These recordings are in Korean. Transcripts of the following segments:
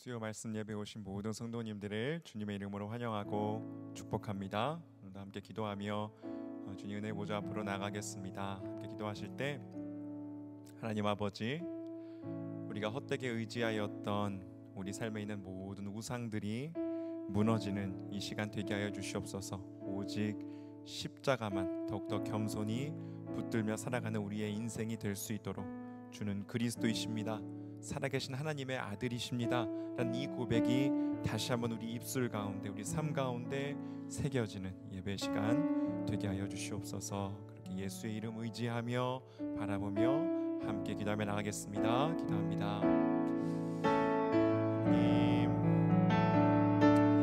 수요 말씀 예배 오신 모든 성도님들을 주님의 이름으로 환영하고 축복합니다. 오늘도 함께 기도하며 주님 은혜 보좌 앞으로 나가겠습니다. 함께 기도하실 때 하나님 아버지, 우리가 헛되게 의지하였던 우리 삶에 있는 모든 우상들이 무너지는 이 시간 되게 하여 주시옵소서. 오직 십자가만 더욱더 겸손히 붙들며 살아가는 우리의 인생이 될 수 있도록, 주는 그리스도이십니다, 살아계신 하나님의 아들이십니다 라는 이 고백이 다시 한번 우리 입술 가운데, 우리 삶 가운데 새겨지는 예배 시간 되게 하여 주시옵소서. 그렇게 예수의 이름 의지하며 바라보며 함께 기도하며 나가겠습니다. 기도합니다.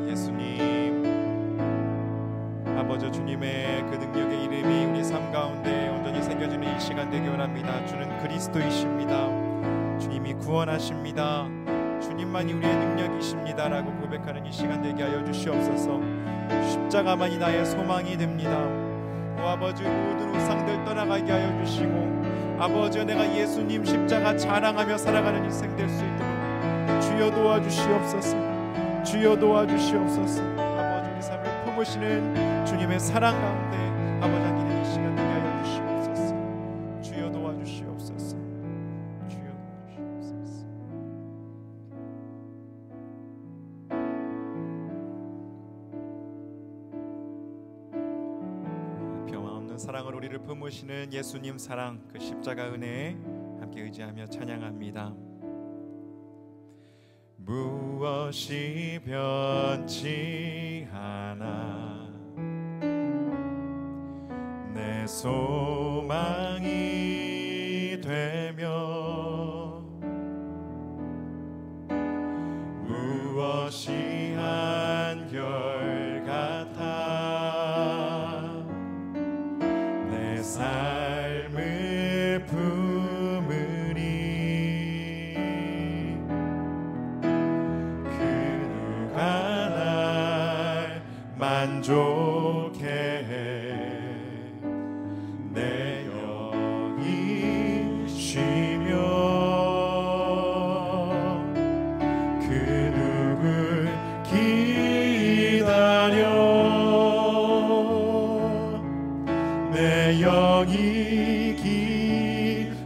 예수님, 아버지, 주님의 그 능력의 이름이 우리 삶 가운데 온전히 새겨지는 이 시간 되기 원합니다. 주는 그리스도이십니다. 주님이 구원하십니다. 주님만이 우리의 능력이십니다 라고 고백하는 이 시간 되게 하여 주시옵소서. 십자가만이 나의 소망이 됩니다. 오 아버지, 모든 우상들 떠나가게 하여 주시고, 아버지, 내가 예수님 십자가 자랑하며 살아가는 인생 될 수 있도록 주여 도와주시옵소서. 주여 도와주시옵소서. 아버지, 우리 삶을 품으시는 주님의 사랑 가운데 아버지 안기는 이 시간 되게 하여 주시옵소서. 주여 도와주시옵소서. 사랑으로 우리를 품으시는 예수님 사랑, 그 십자가 은혜에 함께 의지하며 찬양합니다. 무엇이 변치 않아 내 소망이 되며, 무엇이 한결같아 삶을 품으니, 그 누가 날 만족해 내 영이 쉬며, 그 누굴 기다려 내 영이 기쁘니.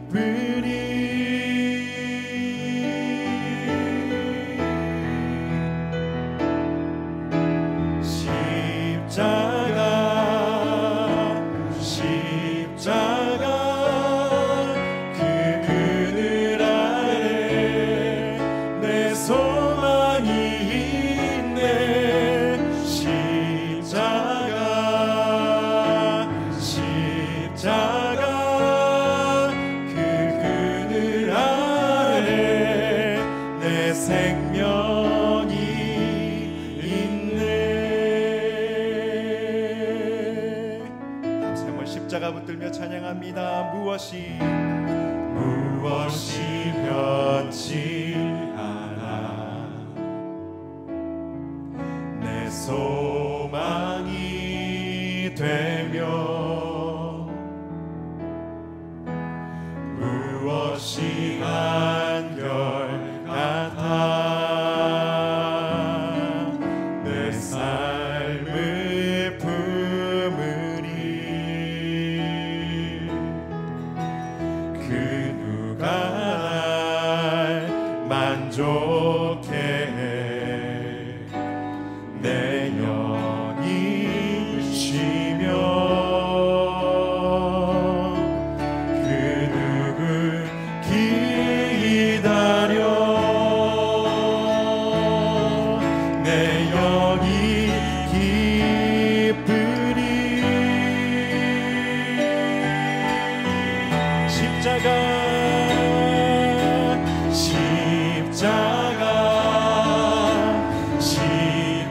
십자가 그 그늘 아래 내 소망이 있네. 십자가 그 그늘 아래 내 생명이 있네. 다시 한번 십자가 붙들며 찬양합니다. 무엇이 변치 않아 내 소망이 되며, 무엇이 한결같아 내 삶을 품으니, 그 누가 날 만족해 내 영이 쉬며,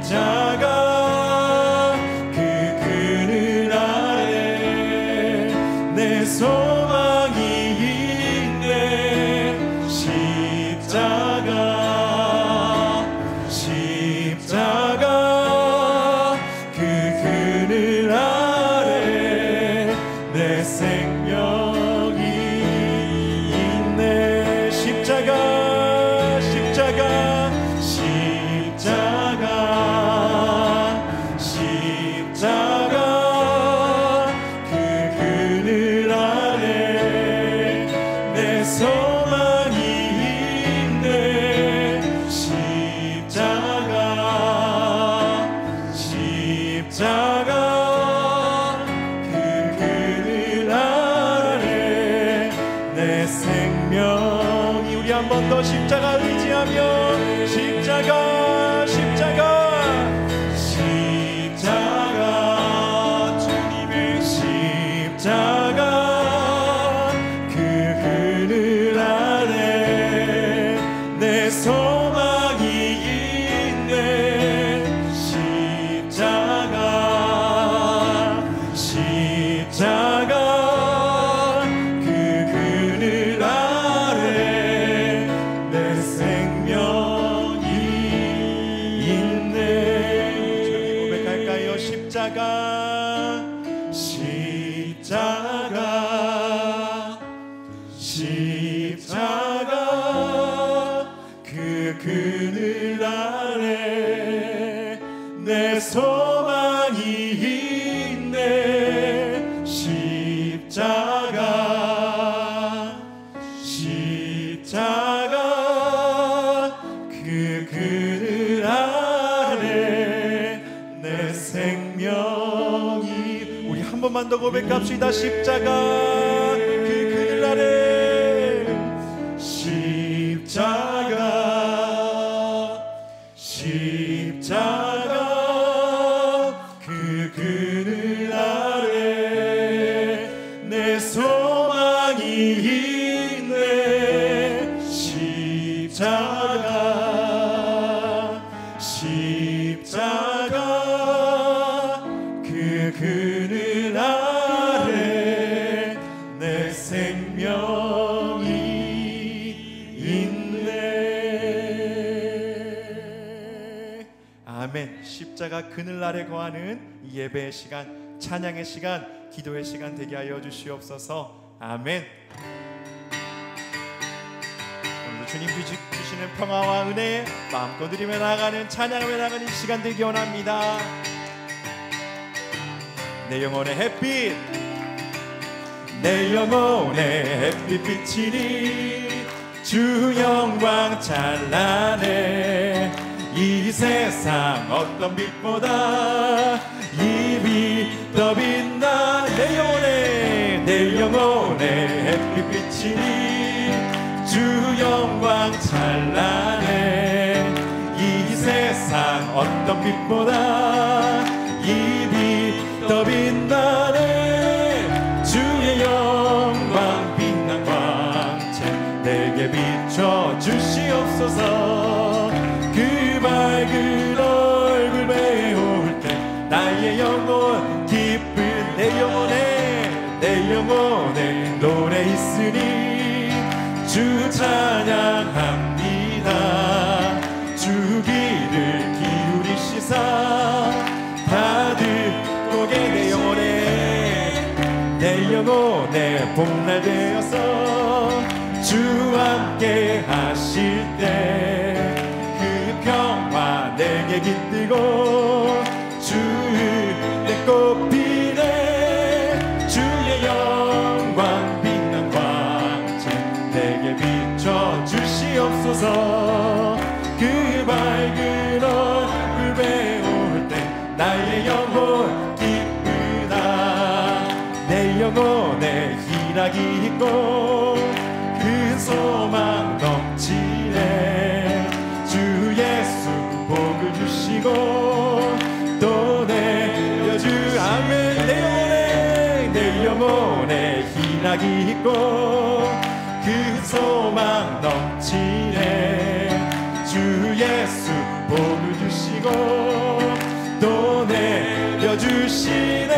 십자가 그 그늘 아래 내 소망이 있네. 십자가 그 그늘 아래 내 생명이 생명이. 우리 한 번 더 십자가 의지하며 십자가 십자가 십자가 주님의 십자가 그 그늘 아래 내 소망이 있네. 십자가 십자가 그 그늘 아래 내 생명이 있네. 저기 고백할까요? 십자가 십자가 십자가 그 그늘 아래 내 소망이 있네. 십자가 십자가 그 그늘 아래 내 생명이. 우리 한 번만 더 고백합시다. 십자가 그 그늘 아래 십자가 십자가 그 그늘 아래 내 소망이 있네. 십자가 십자가 그 그늘 아래 내 생명이 있네. 아멘. 십자가 그늘 아래 거하는 이 예배의 시간, 찬양의 시간, 기도의 시간 되게 하여 주시옵소서. 아멘. 오늘도 주님 주시는 평화와 은혜 마음껏 누리며 나아가는, 찬양하며 나아가는 이 시간 되기 원합니다. 내 영혼의 햇빛, 내 영혼의 햇빛 비치니 주 영광 찬란해. 이 세상 어떤 빛보다 이 빛 더 빛나. 내 영혼의 햇빛 비치니 주 영광 찬란해. 이 세상 어떤 빛보다 이 빛 더 빛나네. 주의 영광 빛난 광채 내게 비춰 주시옵소서. 그 밝은 얼굴 배울 때 나의 영혼 기쁜 내 영혼에 노래 있으니 주 찬양합니다. 주 귀를 기울이시사 다 듣고 내 영혼에 복날 되어서 주 함께 하실 때 그 평화 내게 깃들고 주의 꽃피네. 주의 영광 빛난 광채 내게 비춰 주시옵소서. 그 밝은 얼굴 배울 때 나의 영혼 기쁘다. 내 영혼에 희락이 있고 큰 소망 넘치네. 주 예수 복을 주시고 또 내려주. 아멘. 내 영혼에 희락이 있고 큰 소망 넘치네. 주 예수 복을 주시고 또 내려주시네.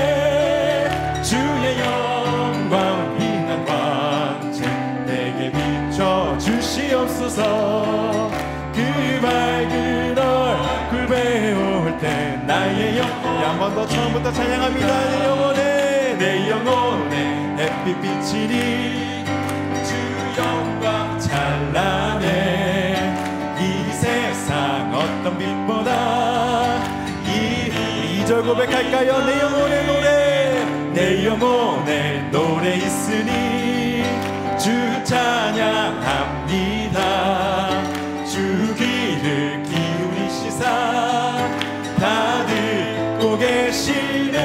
주의 영광 빛난 광채 내게 비춰 주시옵소서. 그 밝은 얼굴 배울 때 나의 영혼. 한 번 더 처음부터 찬양합니다. 내 영혼에 햇빛 비치니 주 영광 찬란해. 이 세상 어떤 빛보다 이 2절 고백할까요? 내 영혼에 노래 있으니 주 찬양합니다. 주 귀를 기울이시사 다 듣고 계시네.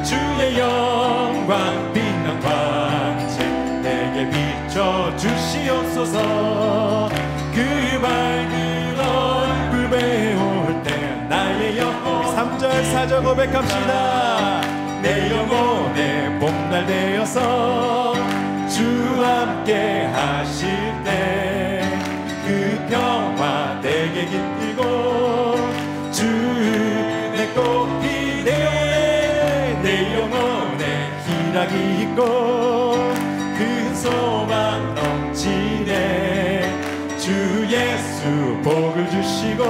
주의 영광 빛난 광채 내게 비춰 비춰 주시옵소서. 그 밝은 얼굴 배울 때 나의 영혼 3절 4절 고백합시다. 내 영혼의 봄날 되어서 주 함께 하실 때 그 평화 내게 깃들고 주 내 꽃이 내 영혼에 희락이 있고 큰 소망 넘치네. 주 예수 복을 주시고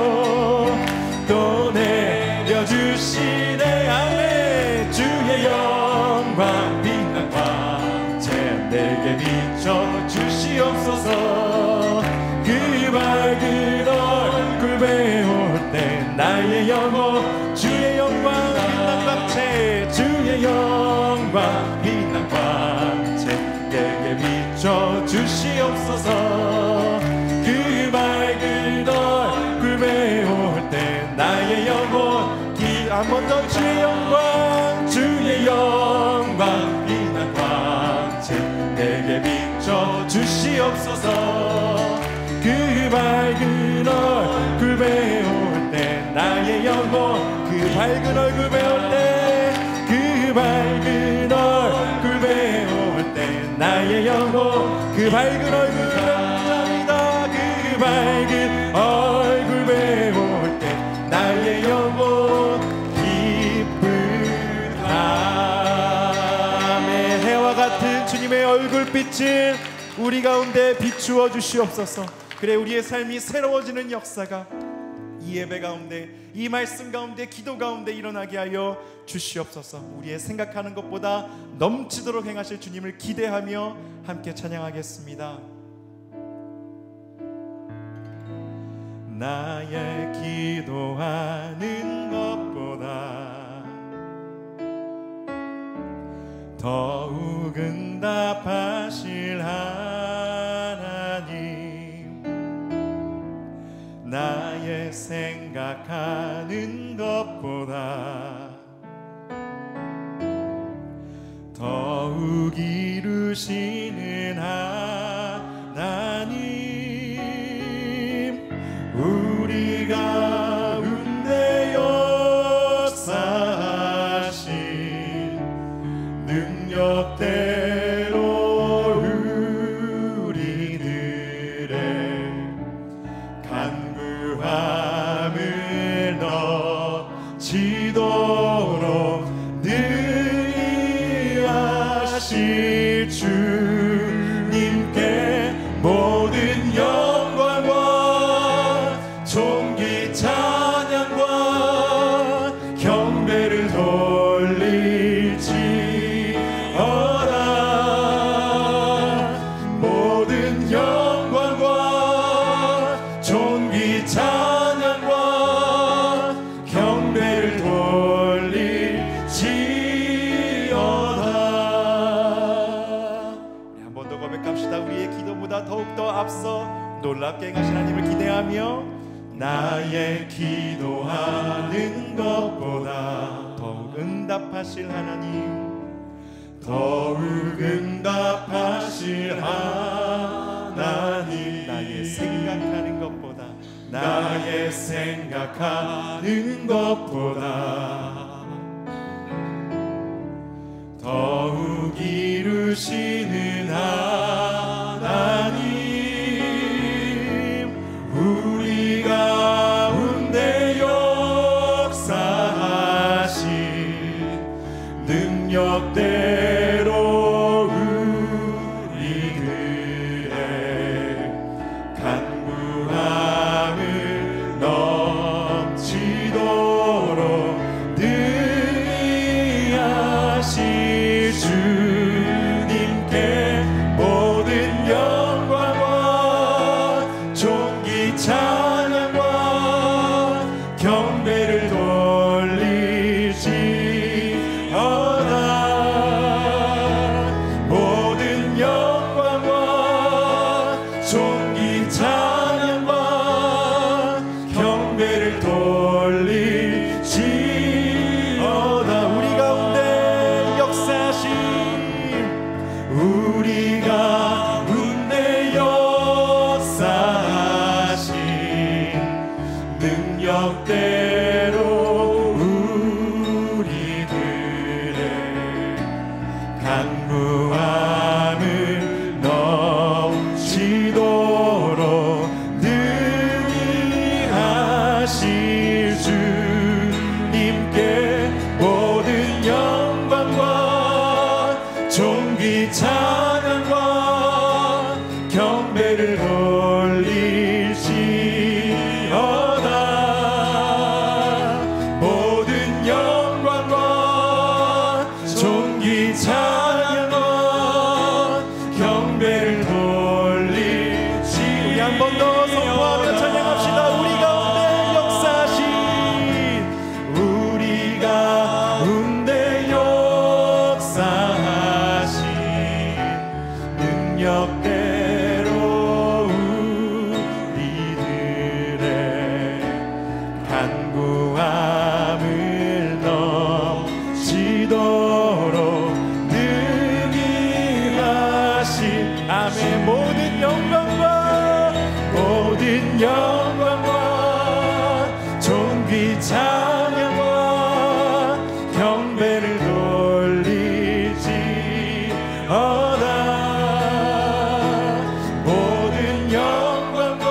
또 내려주시네. 아멘. 주의 영광 빛난 광채 내게 비춰 주시옵소서. 그 밝은 얼굴 배울 때 나의 영혼 주의 영광 빛난 광채 주의 영광 빛난 광채 내게 비춰 주시옵소서. 그 밝은 얼굴 배울 때 나의 영혼 한 번 더 주의 영광 빛난 광채 내게 비춰 주시옵소서. 그 밝은 얼굴 배울 때 나의 영혼 그 밝은 얼굴 배울 때 그 밝은 얼굴 배울 때 나의 영혼 그 밝은 얼굴 감사합니다. 그 밝은 얼굴 배울 때 나의 영혼 기쁘다네. 해와 같은 주님의 얼굴빛을 우리 가운데 비추어 주시옵소서. 그래 우리의 삶이 새로워지는 역사가 이 예배 가운데 이 말씀 가운데 기도 가운데 일어나게 하여 주시옵소서. 우리의 생각하는 것보다 넘치도록 행하실 주님을 기대하며 함께 찬양하겠습니다. 나의 기도하는 것보다 더욱 응답하실 하나님, 나의 생각하는 것보다 더욱 이루시는 하나님, 우리 가운데 역사하신 능력대로 우리들의 간구함을 넘치도록 능히 하실 주님께 모든 영광과 존귀 찬양과 경배를 돌릴지어다. 모든 영광과 존귀 찬양과 경배를 돌릴지어다. 우리 한 번 더 고백합시다. 우리의 기도보다 더욱더 앞서 놀랍게 행하신 하나님을 기대하며 나의 기도하는 것보다 더욱 응답하실 하나님, 더욱 응답하실 하나님, 나의 생각하는 것보다 나의 생각하는 것보다 더욱 이루시는 하나님, 우리 가운데 역사하신 능력대로 우리들의 간구함을 넘치도록 능히 하실 주님께 경배를 돌리시어다. 모든 영광과 존귀 찬양과 경배를 돌리시. 우리 한 번 더 선포하며 찬양합시다. 우리 가운데 역사하신, 우리 가운데 역사하신 능력대로 우리들의 간구함을 넘치도록 능히 하신. 아멘. 모든 영광과 존귀 찬양과 경배를 돌리시어다. 모든 영광과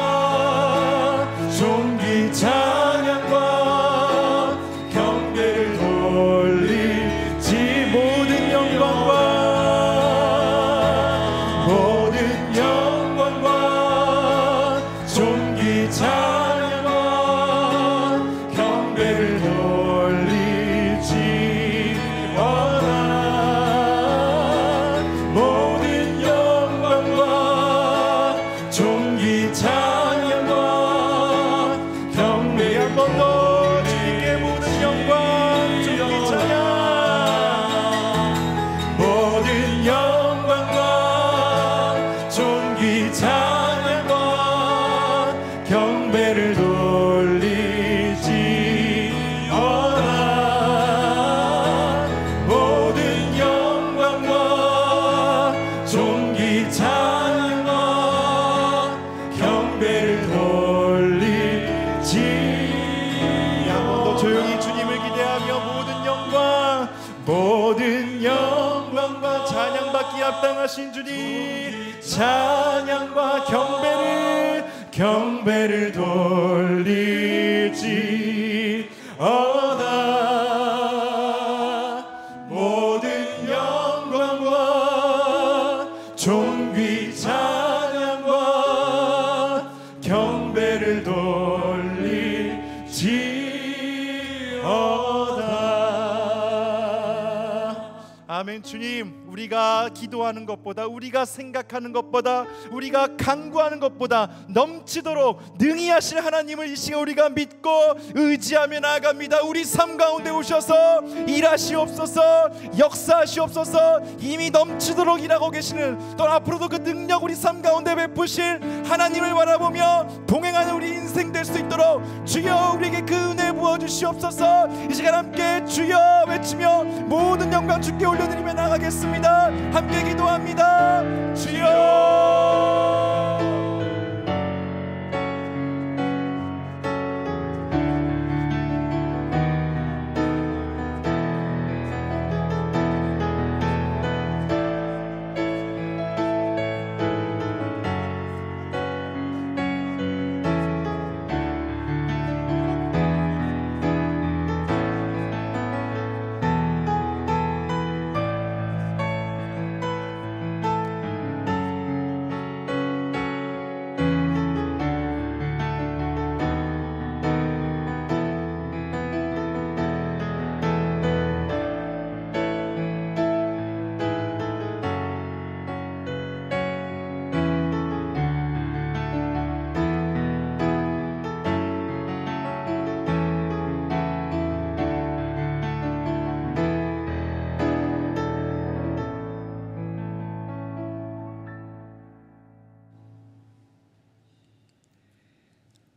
존귀 찬양과 경배를 돌리시. 모든 영광과 모든 영광과 존귀 찬양과 경배를 돌리시어다. 모든 영광과 존귀 찬양과 경배. 한 번 더 주님께 모든 영광 존귀 찬양. 모든 영광과 존귀 찬양과 경배를 돌리시어다. 모든 영광과 존귀 찬양과 경배를 돌리시. 한 번 더 조용히 주님을 기대하며 모든 영광과 찬양받기 합당하신 주님, 찬양과 경배를 돌리시어다. 모든 영광과 존귀 찬양과 경배를 돌리시어다. 아멘. 주님, 우리가 기도하는 것보다, 우리가 생각하는 것보다, 우리가 간구하는 것보다 넘치도록 능히 하실 하나님을 이 시간 우리가 믿고 의지하며 나아갑니다. 우리 삶 가운데 오셔서 일하시옵소서, 역사하시옵소서. 이미 넘치도록 일하고 계시는, 또 앞으로도 그 능력 우리 삶 가운데 베푸실 하나님을 바라보며 동행하는 우리 인생 될 수 있도록 주여 우리에게 그 은혜 부어주시옵소서. 이 시간 함께 주여 외치며 모든 영광 주께 올려드리며 나가겠습니다. 함께 기도합니다. 주여.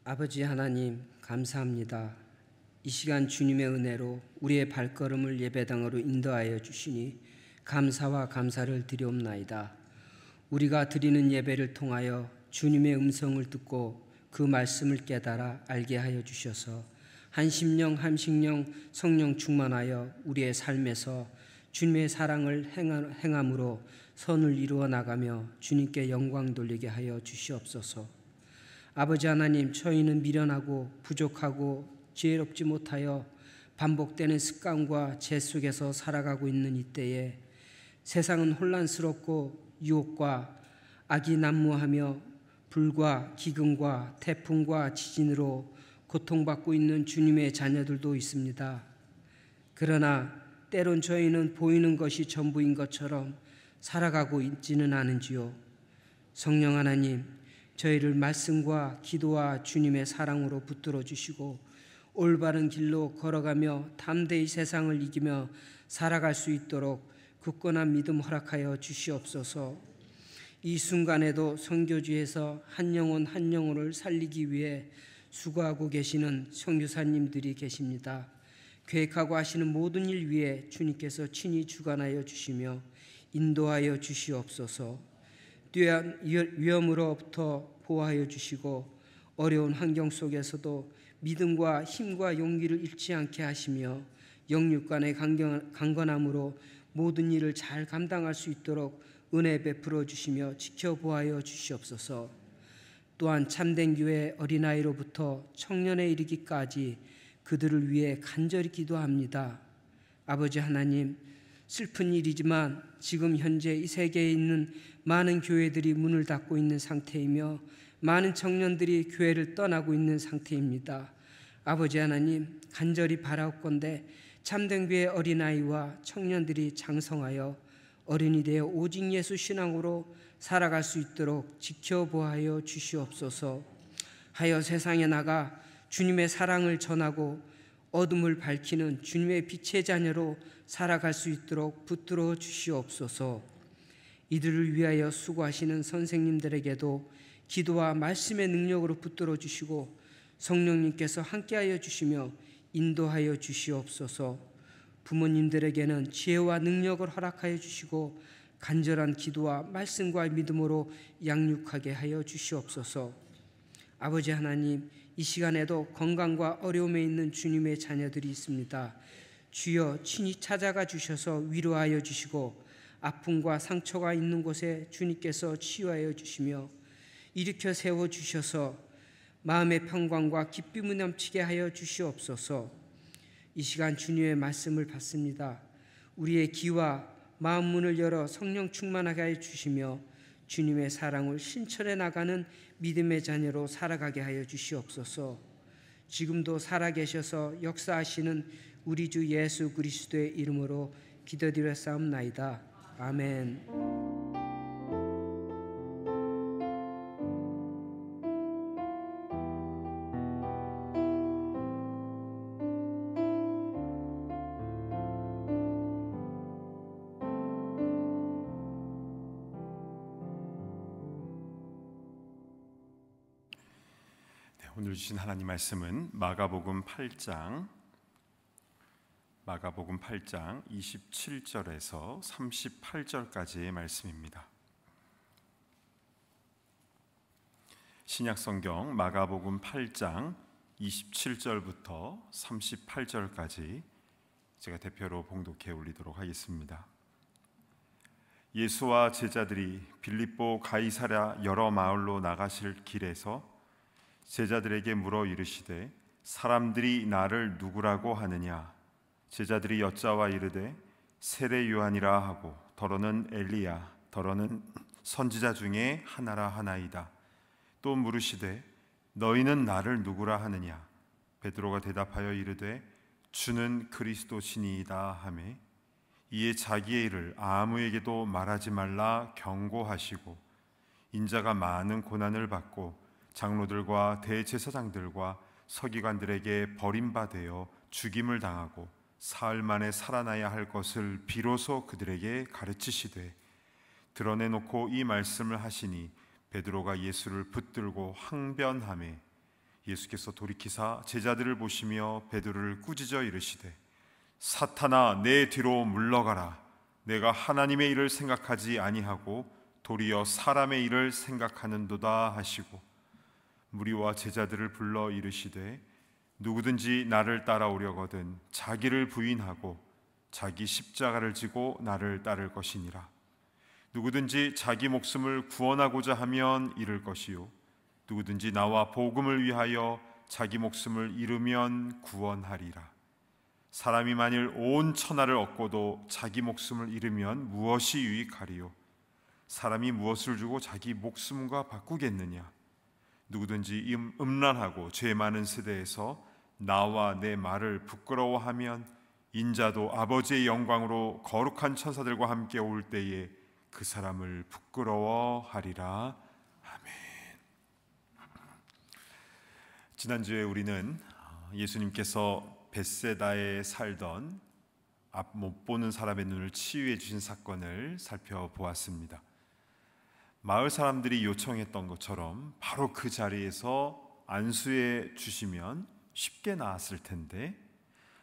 아버지 하나님, 감사합니다. 이 시간 주님의 은혜로 우리의 발걸음을 예배당으로 인도하여 주시니 감사와 감사를 드리옵나이다. 우리가 드리는 예배를 통하여 주님의 음성을 듣고 그 말씀을 깨달아 알게 하여 주셔서 한 심령 한 심령 성령 충만하여 우리의 삶에서 주님의 사랑을 행함으로 선을 이루어 나가며 주님께 영광 돌리게 하여 주시옵소서. 아버지 하나님, 저희는 미련하고 부족하고 지혜롭지 못하여 반복되는 습관과 죄 속에서 살아가고 있는 이때에 세상은 혼란스럽고 유혹과 악이 난무하며 불과 기근과 태풍과 지진으로 고통받고 있는 주님의 자녀들도 있습니다. 그러나 때론 저희는 보이는 것이 전부인 것처럼 살아가고 있지는 않은지요. 성령 하나님, 저희를 말씀과 기도와 주님의 사랑으로 붙들어 주시고 올바른 길로 걸어가며 담대히 세상을 이기며 살아갈 수 있도록 굳건한 믿음 허락하여 주시옵소서. 이 순간에도 선교지에서 한 영혼 한 영혼을 살리기 위해 수고하고 계시는 선교사님들이 계십니다. 계획하고 하시는 모든 일 위에 주님께서 친히 주관하여 주시며 인도하여 주시옵소서. 뛰어난 위험으로부터 보호하여 주시고 어려운 환경 속에서도 믿음과 힘과 용기를 잃지 않게 하시며 영육간의 강건함으로 모든 일을 잘 감당할 수 있도록 은혜 베풀어 주시며 지켜보아여 주시옵소서. 또한 참된 교회 어린아이로부터 청년에 이르기까지 그들을 위해 간절히 기도합니다. 아버지 하나님, 슬픈 일이지만 지금 현재 이 세계에 있는 많은 교회들이 문을 닫고 있는 상태이며 많은 청년들이 교회를 떠나고 있는 상태입니다. 아버지 하나님, 간절히 바라옵건대 참된 교회 어린아이와 청년들이 장성하여 어른이 되어 오직 예수 신앙으로 살아갈 수 있도록 지켜보아여 주시옵소서. 하여 세상에 나가 주님의 사랑을 전하고 어둠을 밝히는 주님의 빛의 자녀로 살아갈 수 있도록 붙들어 주시옵소서. 이들을 위하여 수고하시는 선생님들에게도 기도와 말씀의 능력으로 붙들어 주시고 성령님께서 함께하여 주시며 인도하여 주시옵소서. 부모님들에게는 지혜와 능력을 허락하여 주시고 간절한 기도와 말씀과 믿음으로 양육하게 하여 주시옵소서. 아버지 하나님, 이 시간에도 건강과 어려움에 있는 주님의 자녀들이 있습니다. 주여 친히 찾아가 주셔서 위로하여 주시고 아픔과 상처가 있는 곳에 주님께서 치유하여 주시며 일으켜 세워 주셔서 마음의 평강과 기쁨이 넘치게 하여 주시옵소서. 이 시간 주님의 말씀을 받습니다. 우리의 귀와 마음 문을 열어 성령 충만하게 하여 주시며 주님의 사랑을 신철해 나가는 믿음의 자녀로 살아가게 하여 주시옵소서. 지금도 살아계셔서 역사하시는 우리 주 예수 그리스도의 이름으로 기도드렸사옵나이다. 아멘. 오늘 주신 하나님 말씀은 마가복음 8장 27절에서 38절까지의 말씀입니다. 신약성경 마가복음 8장 27절부터 38절까지 제가 대표로 봉독해 올리도록 하겠습니다. 예수와 제자들이 빌립보 가이사랴 여러 마을로 나가실 길에서 제자들에게 물어 이르시되 사람들이 나를 누구라고 하느냐? 제자들이 여짜와 이르되 세례 요한이라 하고 더러는 엘리야 더러는 선지자 중에 하나라 하나이다. 또 물으시되 너희는 나를 누구라 하느냐? 베드로가 대답하여 이르되 주는 그리스도시니이다 하매 이에 자기의 일을 아무에게도 말하지 말라 경고하시고 인자가 많은 고난을 받고 장로들과 대제사장들과 서기관들에게 버림받아 죽임을 당하고 사흘 만에 살아나야 할 것을 비로소 그들에게 가르치시되 드러내놓고 이 말씀을 하시니 베드로가 예수를 붙들고 항변하매 예수께서 돌이키사 제자들을 보시며 베드로를 꾸짖어 이르시되 사탄아 내 뒤로 물러가라. 내가 하나님의 일을 생각하지 아니하고 도리어 사람의 일을 생각하는도다 하시고 무리와 제자들을 불러 이르시되 누구든지 나를 따라오려거든 자기를 부인하고 자기 십자가를 지고 나를 따를 것이니라. 누구든지 자기 목숨을 구원하고자 하면 잃을 것이요 누구든지 나와 복음을 위하여 자기 목숨을 잃으면 구원하리라. 사람이 만일 온 천하를 얻고도 자기 목숨을 잃으면 무엇이 유익하리요? 사람이 무엇을 주고 자기 목숨과 바꾸겠느냐? 누구든지 음란하고 죄 많은 세대에서 나와 내 말을 부끄러워하면 인자도 아버지의 영광으로 거룩한 천사들과 함께 올 때에 그 사람을 부끄러워하리라. 아멘. 지난주에 우리는 예수님께서 벳세다에 살던 앞 못 보는 사람의 눈을 치유해 주신 사건을 살펴보았습니다. 마을 사람들이 요청했던 것처럼 바로 그 자리에서 안수해 주시면 쉽게 나았을 텐데,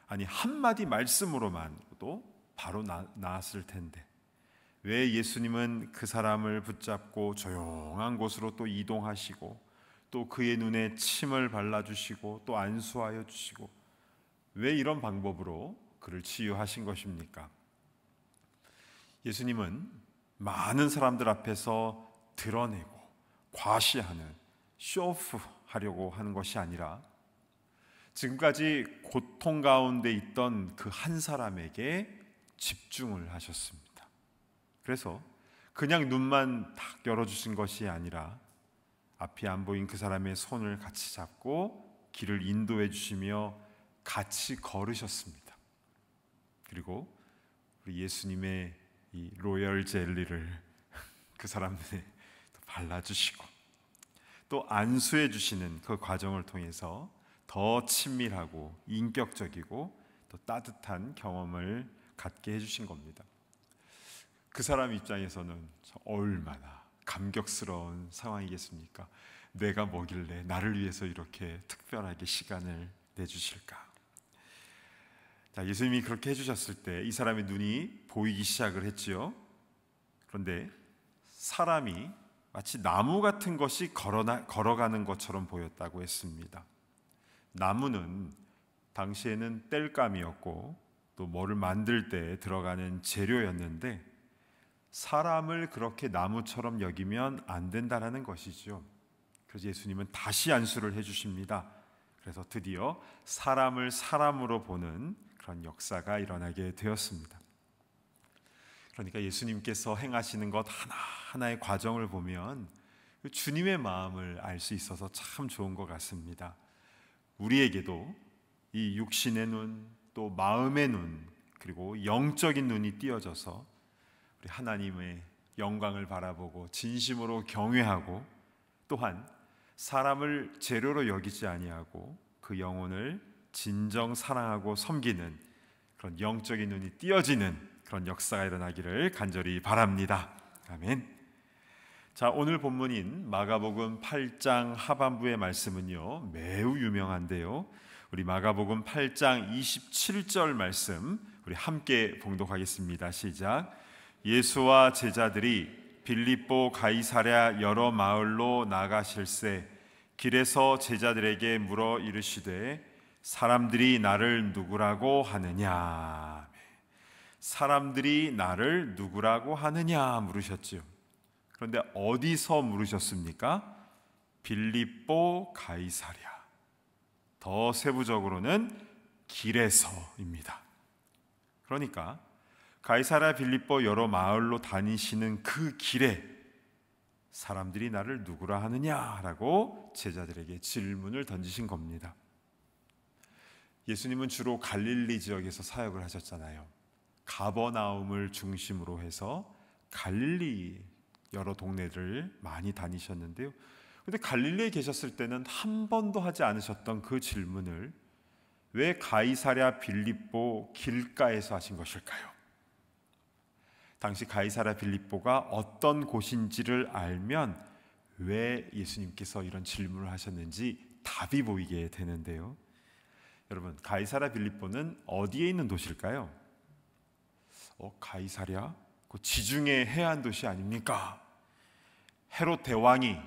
아니 한마디 말씀으로만도 바로 나았을 텐데, 왜 예수님은 그 사람을 붙잡고 조용한 곳으로 또 이동하시고 또 그의 눈에 침을 발라주시고 또 안수하여 주시고 왜 이런 방법으로 그를 치유하신 것입니까? 예수님은 많은 사람들 앞에서 드러내고 과시하는 쇼오프하려고 하는 것이 아니라 지금까지 고통 가운데 있던 그 한 사람에게 집중을 하셨습니다. 그래서 그냥 눈만 딱 열어주신 것이 아니라 앞이 안 보인 그 사람의 손을 같이 잡고 길을 인도해 주시며 같이 걸으셨습니다. 그리고 우리 예수님의 이 로열 젤리를 그 사람 눈에 발라주시고 또 안수해 주시는 그 과정을 통해서 더 친밀하고 인격적이고 또 따뜻한 경험을 갖게 해주신 겁니다. 그 사람 입장에서는 얼마나 감격스러운 상황이겠습니까? 내가 뭐길래 나를 위해서 이렇게 특별하게 시간을 내주실까? 자, 예수님이 그렇게 해주셨을 때 이 사람의 눈이 보이기 시작을 했지요. 그런데 사람이 마치 나무 같은 것이 걸어가는 것처럼 보였다고 했습니다. 나무는 당시에는 땔감이었고 또 뭐를 만들 때 들어가는 재료였는데 사람을 그렇게 나무처럼 여기면 안 된다는 것이죠. 그래서 예수님은 다시 안수를 해주십니다. 그래서 드디어 사람을 사람으로 보는 그런 역사가 일어나게 되었습니다. 그러니까 예수님께서 행하시는 것 하나하나의 과정을 보면 주님의 마음을 알 수 있어서 참 좋은 것 같습니다. 우리에게도 이 육신의 눈, 또 마음의 눈, 그리고 영적인 눈이 띄어져서 우리 하나님의 영광을 바라보고 진심으로 경외하고 또한 사람을 재료로 여기지 아니하고 그 영혼을 진정 사랑하고 섬기는 그런 영적인 눈이 띄어지는 그런 역사가 일어나기를 간절히 바랍니다. 아멘. 자, 오늘 본문인 마가복음 8장 하반부의 말씀은요 매우 유명한데요, 우리 마가복음 8장 27절 말씀 우리 함께 봉독하겠습니다. 시작. 예수와 제자들이 빌립보 가이사랴 여러 마을로 나가실새 길에서 제자들에게 물어 이르시되 사람들이 나를 누구라고 하느냐? 사람들이 나를 누구라고 하느냐 물으셨지요. 그런데 어디서 물으셨습니까? 빌립보 가이사랴. 더 세부적으로는 길에서입니다. 그러니까 가이사랴 빌립보 여러 마을로 다니시는 그 길에 사람들이 나를 누구라 하느냐라고 제자들에게 질문을 던지신 겁니다. 예수님은 주로 갈릴리 지역에서 사역을 하셨잖아요. 가버나움을 중심으로 해서 갈릴리 여러 동네들을 많이 다니셨는데요. 그런데 갈릴리에 계셨을 때는 한 번도 하지 않으셨던 그 질문을 왜 가이사랴 빌립보 길가에서 하신 것일까요? 당시 가이사랴 빌립보가 어떤 곳인지를 알면 왜 예수님께서 이런 질문을 하셨는지 답이 보이게 되는데요. 여러분, 가이사랴 빌립보는 어디에 있는 도시일까요? 가이사랴? 그 지중해 해안 도시 아닙니까? 헤롯 대왕이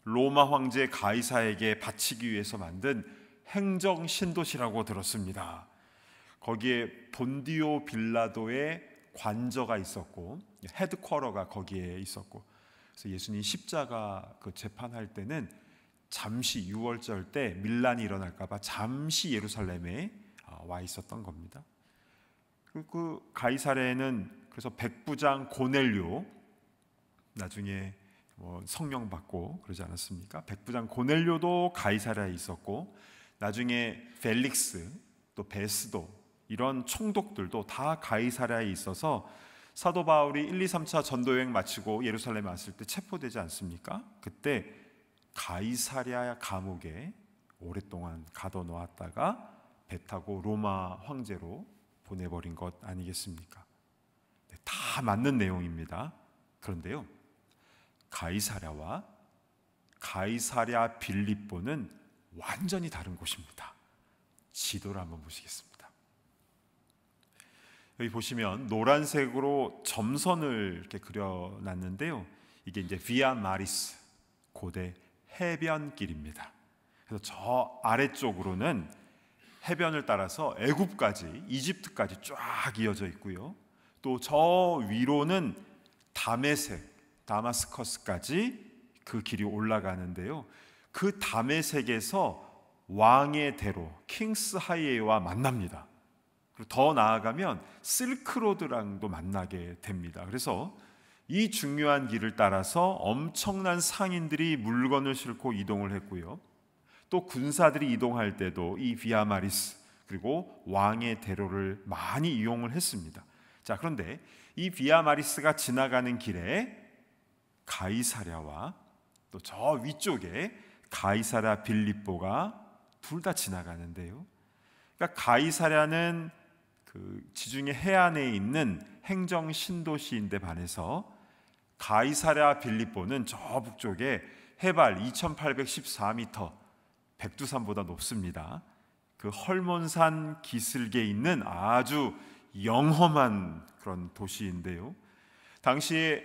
로마 황제 가이사에게 바치기 위해서 만든 행정 신도시라고 들었습니다. 거기에 본디오 빌라도의 관저가 있었고 헤드쿼터가 거기에 있었고, 그래서 예수님 십자가 그 재판할 때는 잠시 6월절 때 밀란이 일어날까봐 잠시 예루살렘에 와 있었던 겁니다. 그 가이사랴에는 그래서 백부장 고넬료, 나중에 성령 받고 그러지 않았습니까? 백부장 고넬료도 가이사랴에 있었고 나중에 펠릭스 또 베스도 이런 총독들도 다 가이사랴에 있어서 사도 바울이 1, 2, 3차 전도 여행 마치고 예루살렘에 왔을 때 체포되지 않습니까? 그때 가이사랴 감옥에 오랫동안 가둬놓았다가 배 타고 로마 황제로 보내버린 것 아니겠습니까? 네, 다 맞는 내용입니다. 그런데요, 가이사랴와 가이사랴 빌립보는 완전히 다른 곳입니다. 지도를 한번 보시겠습니다. 여기 보시면 노란색으로 점선을 이렇게 그려놨는데요. 이게 이제 비아 마리스, 고대 해변길입니다. 그래서 저 아래쪽으로는 해변을 따라서 애굽까지, 이집트까지 쫙 이어져 있고요. 또 저 위로는 다메섹, 다마스커스까지 그 길이 올라가는데요. 그 다메섹에서 왕의 대로, 킹스 하이웨이와 만납니다. 그리고 더 나아가면 실크로드랑도 만나게 됩니다. 그래서 이 중요한 길을 따라서 엄청난 상인들이 물건을 싣고 이동을 했고요. 또 군사들이 이동할 때도 이 비아 마리스 그리고 왕의 대로를 많이 이용을 했습니다. 자, 그런데 이 비아 마리스가 지나가는 길에 가이사랴와 또 저 위쪽에 가이사랴 빌립보가 둘 다 지나가는데요. 그러니까 가이사랴는 그 지중해 해안에 있는 행정 신도시인데 반해서 가이사랴 빌립보는 저 북쪽에 해발 2814m, 백두산보다 높습니다. 그 헐몬산 기슭에 있는 아주 영험한 그런 도시인데요. 당시에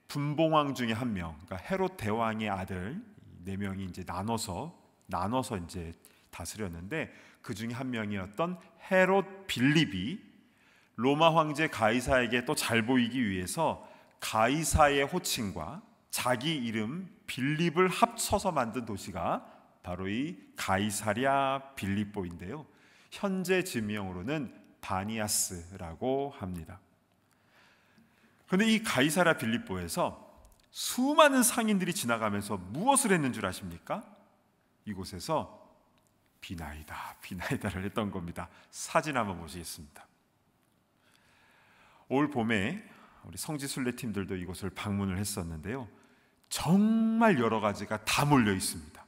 분봉왕 중에 한 명, 그러니까 헤롯 대왕의 아들 4명이 이제 나눠서 이제 다스렸는데 그 중에 한 명이었던 헤롯 빌립이 로마 황제 가이사에게 또 잘 보이기 위해서 가이사의 호칭과 자기 이름 빌립을 합쳐서 만든 도시가 바로 이 가이사랴 빌립보인데요. 현재 지명으로는 바니아스라고 합니다. 그런데 이 가이사랴 빌립보에서 수많은 상인들이 지나가면서 무엇을 했는 줄 아십니까? 이곳에서 비나이다를 했던 겁니다. 사진 한번 보시겠습니다. 올 봄에 우리 성지순례 팀들도 이곳을 방문을 했었는데요. 정말 여러 가지가 다 몰려 있습니다.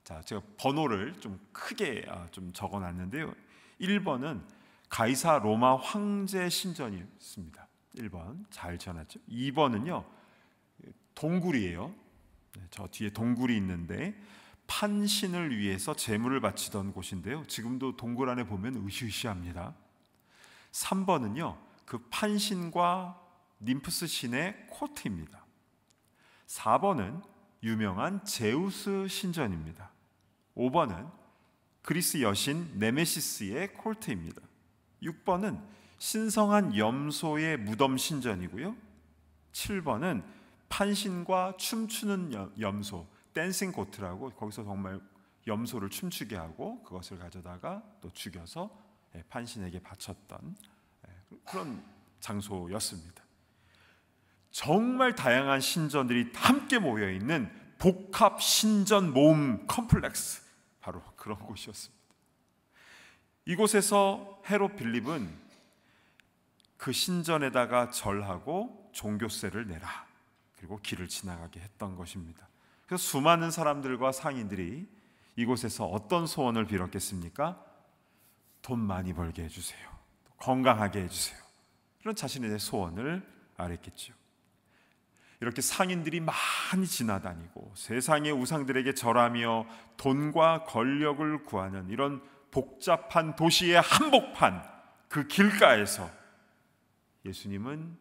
자, 제가 번호를 좀 크게 좀 적어놨는데요. 1번은 가이사 로마 황제 신전이었습니다. 1번 잘 지어놨죠. 2번은요 동굴이에요. 저 뒤에 동굴이 있는데 판신을 위해서 제물을 바치던 곳인데요. 지금도 동굴 안에 보면 으시으시합니다. 3번은요 그 판신과 님프스 신의 코트입니다. 4번은 유명한 제우스 신전입니다. 5번은 그리스 여신 네메시스의 콜트입니다. 6번은 신성한 염소의 무덤 신전이고요. 7번은 판신과 춤추는 염소 댄싱 고트라고 거기서 정말 염소를 춤추게 하고 그것을 가져다가 또 죽여서 판신에게 바쳤던 그런 장소였습니다. 정말 다양한 신전들이 함께 모여있는 복합 신전 모음 컴플렉스, 바로 그런 곳이었습니다. 이곳에서 헤롯 빌립은 그 신전에다가 절하고 종교세를 내라, 그리고 길을 지나가게 했던 것입니다. 그래서 수많은 사람들과 상인들이 이곳에서 어떤 소원을 빌었겠습니까? 돈 많이 벌게 해주세요, 건강하게 해주세요, 이런 자신의 소원을 아랬겠죠. 이렇게 상인들이 많이 지나다니고 세상의 우상들에게 절하며 돈과 권력을 구하는 이런 복잡한 도시의 한복판, 그 길가에서 예수님은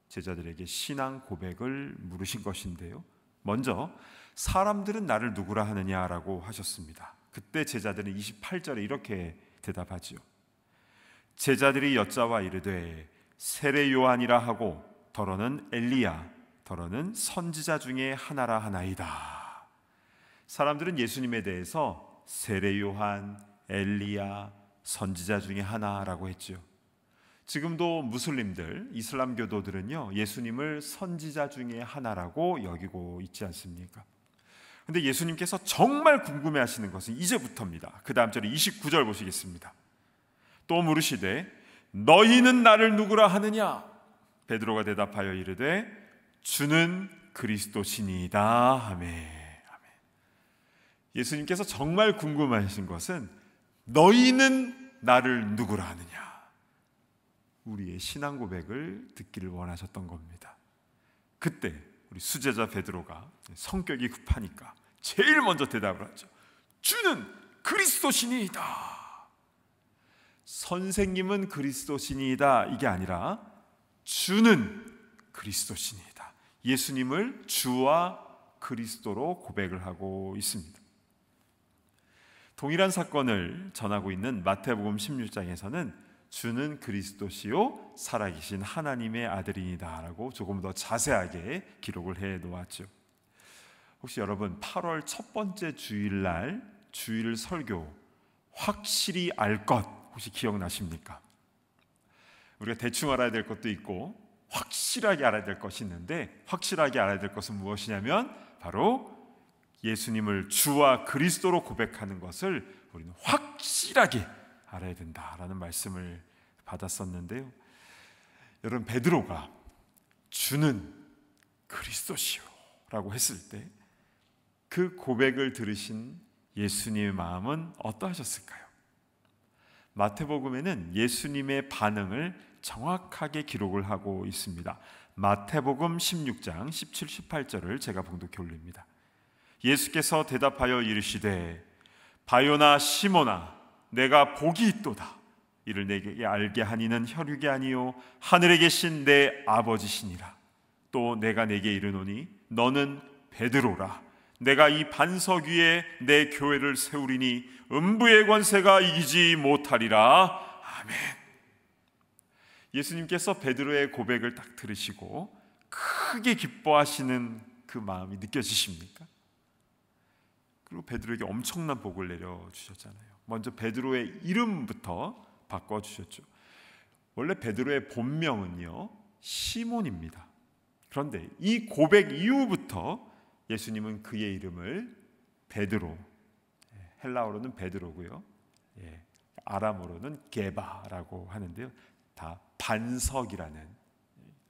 제자들에게 신앙 고백을 물으신 것인데요. 먼저 사람들은 나를 누구라 하느냐라고 하셨습니다. 그때 제자들은 28절에 이렇게 대답하지요. 제자들이 여짜와 이르되 세례 요한이라 하고 더러는 엘리야, 더러는 선지자 중에 하나라 하나이다. 사람들은 예수님에 대해서 세례 요한, 엘리야, 선지자 중에 하나라고 했죠. 지금도 무슬림들, 이슬람교도들은요, 예수님을 선지자 중에 하나라고 여기고 있지 않습니까? 근데 예수님께서 정말 궁금해하시는 것은 이제부터입니다. 그 다음 절에 29절 보시겠습니다. 또 물으시되 너희는 나를 누구라 하느냐? 베드로가 대답하여 이르되 주는 그리스도시니이다 하매. 예수님께서 정말 궁금하신 것은 너희는 나를 누구라 하느냐? 우리의 신앙 고백을 듣기를 원하셨던 겁니다. 그때 우리 수제자 베드로가 성격이 급하니까 제일 먼저 대답을 하죠. 주는 그리스도시니이다. 선생님은 그리스도시니이다 이게 아니라 주는 그리스도시니이다. 예수님을 주와 그리스도로 고백을 하고 있습니다. 동일한 사건을 전하고 있는 마태복음 16장에서는 주는 그리스도시요 살아계신 하나님의 아들이니다 라고 조금 더 자세하게 기록을 해 놓았죠. 혹시 여러분 8월 첫 번째 주일날 주일 설교 확실히 알 것 혹시 기억나십니까? 우리가 대충 알아야 될 것도 있고 확실하게 알아야 될 것이 있는데, 확실하게 알아야 될 것은 무엇이냐면 바로 예수님을 주와 그리스도로 고백하는 것을 우리는 확실하게 알아야 된다라는 말씀을 받았었는데요. 여러분, 베드로가 주는 그리스도시요 라고 했을 때 그 고백을 들으신 예수님의 마음은 어떠하셨을까요? 마태복음에는 예수님의 반응을 정확하게 기록을 하고 있습니다. 마태복음 16장 17, 18절을 제가 봉독해 올립니다. 예수께서 대답하여 이르시되 바요나 시몬아 내가 복이 있도다. 이를 내게 알게 하니는 혈육이 아니요 하늘에 계신 내 아버지시니라. 또 내가 내게 이르노니 너는 베드로라. 내가 이 반석 위에 내 교회를 세우리니 음부의 권세가 이기지 못하리라. 아멘. 예수님께서 베드로의 고백을 딱 들으시고 크게 기뻐하시는 그 마음이 느껴지십니까? 그리고 베드로에게 엄청난 복을 내려주셨잖아요. 먼저 베드로의 이름부터 바꿔주셨죠. 원래 베드로의 본명은요 시몬입니다. 그런데 이 고백 이후부터 예수님은 그의 이름을 베드로, 헬라어로는 베드로고요, 아람어로는 게바라고 하는데요, 다 반석이라는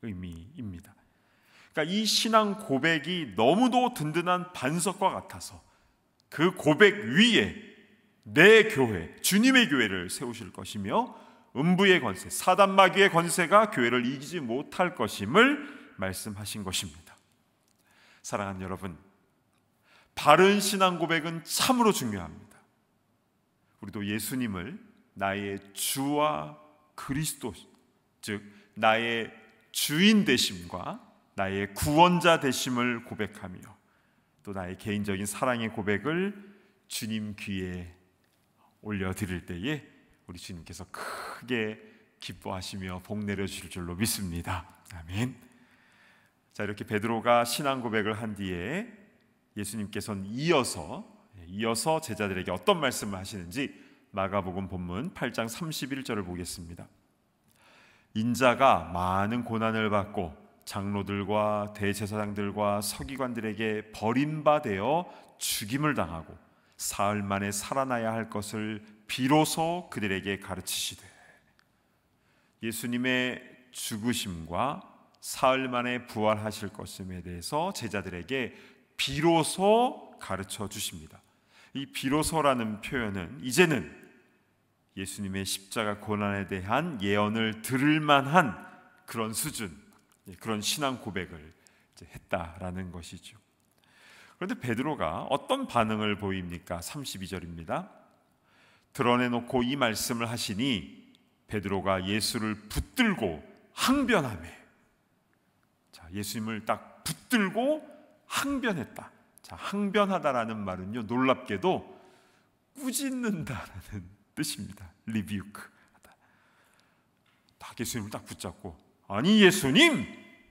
의미입니다. 그러니까 이 신앙 고백이 너무도 든든한 반석과 같아서 그 고백 위에 내 교회, 주님의 교회를 세우실 것이며 음부의 권세, 사단 마귀의 권세가 교회를 이기지 못할 것임을 말씀하신 것입니다. 사랑하는 여러분, 바른 신앙 고백은 참으로 중요합니다. 우리도 예수님을 나의 주와 그리스도, 즉 나의 주인 되심과 나의 구원자 되심을 고백하며 또 나의 개인적인 사랑의 고백을 주님 귀에 올려드릴 때에 우리 주님께서 크게 기뻐하시며 복 내려주실 줄로 믿습니다. 아멘. 자, 이렇게 베드로가 신앙 고백을 한 뒤에 예수님께서는 이어서 제자들에게 어떤 말씀을 하시는지 마가복음 본문 8장 31절을 보겠습니다. 인자가 많은 고난을 받고 장로들과 대제사장들과 서기관들에게 버림받아 죽임을 당하고 사흘 만에 살아나야 할 것을 비로소 그들에게 가르치시되, 예수님의 죽으심과 사흘 만에 부활하실 것임에 대해서 제자들에게 비로소 가르쳐 주십니다. 이 비로소라는 표현은 이제는 예수님의 십자가 고난에 대한 예언을 들을 만한 그런 수준, 그런 신앙 고백을 했다라는 것이죠. 그런데 베드로가 어떤 반응을 보입니까? 32절입니다. 드러내놓고 이 말씀을 하시니 베드로가 예수를 붙들고 항변하매. 자, 예수님을 딱 붙들고 항변했다. 자, 항변하다라는 말은요, 놀랍게도 꾸짖는다라는 뜻입니다. 리뷰크 하다. 딱 예수님을 딱 붙잡고, 아니 예수님,